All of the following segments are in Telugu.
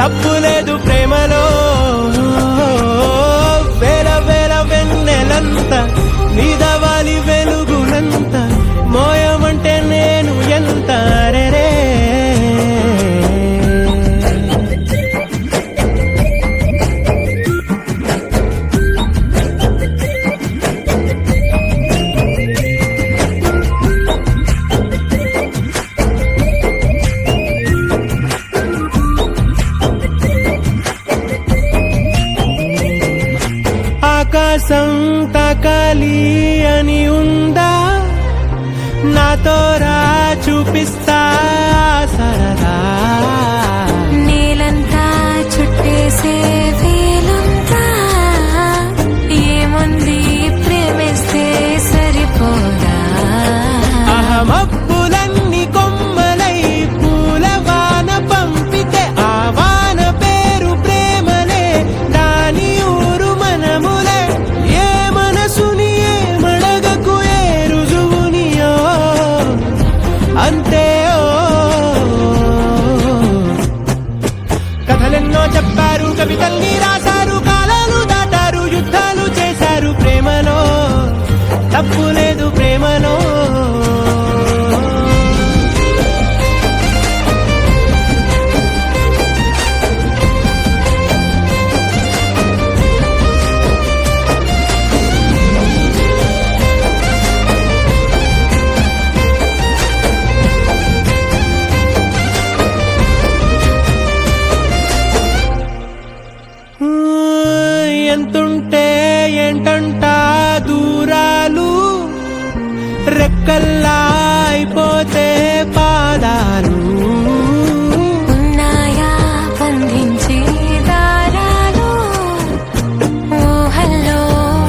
తప్పు లేదు ప్రేమలో. వేల వేల వెన్నెలంత నీదవాలి వెలుగునంత మోయమంటే నేను ఎంత రే. ఆకాశం తాకాలి అని ఉందా, నాతో రా చూపిస్తా సరదా. నీలంతా చుట్టేసే వేలుంతా ఏముంది ప్రేమిస్తే సరిపోదా. అహమప్పులన్నీ కొమ్మలై పూల వాన పంపితే ఆ వాన పేరు ప్రేమలే, దాని ఊరు మనములే. ఏ మనసుని ఏ మడగకు ఏ రుజువునియో అంతే. కథలెన్నో చెప్పారు, కవితల్ని రాశారు, కాలాలు దాటారు, యుద్ధాలు చేశారు ప్రేమలో. తప్పు లేదు ప్రేమలో. ఎంతుంటే ఏంటంట దూరాలు, రెక్కల్లా అయిపోతే పాదాలు. ఉన్నాయా బంధించే దారాలు, ఊహల్లో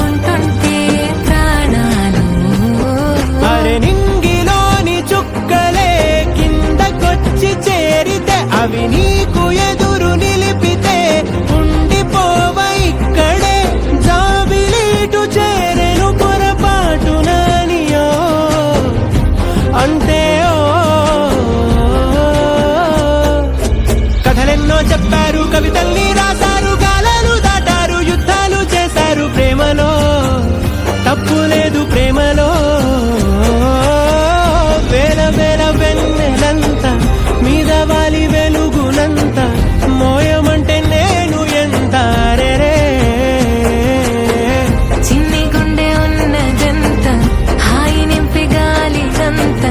ఉంటుంటే ప్రాణాలు. అరే నింగిలోని చుక్కలే కిందకొచ్చి చేరితే అవి నీకు ఎదురు నిలిపితే ఉండిపోవ ఇక్కడే. జాబిలీటు చేరెను పొరపాటు నానియో అంతే. కథలెన్నో చెప్పారు, కవితల్ని రాశారు, కాలాలు దాటారు, యుద్ధాలు చేశారు ప్రేమలో. తప్పు లేదు ప్రేమలో. వేల వేల వెన్నెలంత మీద వాలి వెలుగునంత మోయమంటే నేను ఎంత రే. చిన్ని గుండె ఉన్నదంత హాయి నింపి గాలిదంత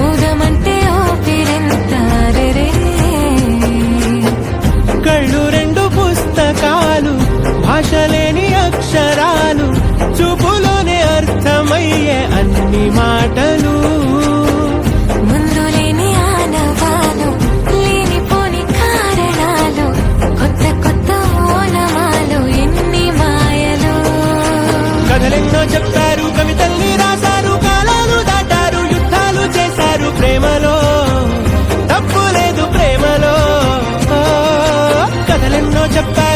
ఊదమంటే ఊపిరెంత రే. కళ్ళు రెండు పుస్తకాలు, భాష లేని అక్షరాలు, చూపులోనే అర్థమయ్యే అన్ని మాటలు. ముందు లేని ఆనవాలు, లేనిపోని కారణాలు, కొత్త కొత్త ఓనమాలు, ఎన్ని మాయలు. కథలెన్నో చెప్పారు, కవితల్ని రాశారు, కాలాలు దాటారు, యుద్ధాలు చేశారు ప్రేమలో. తప్పు లేదు ప్రేమలో. కథలెన్నో చెప్పారు.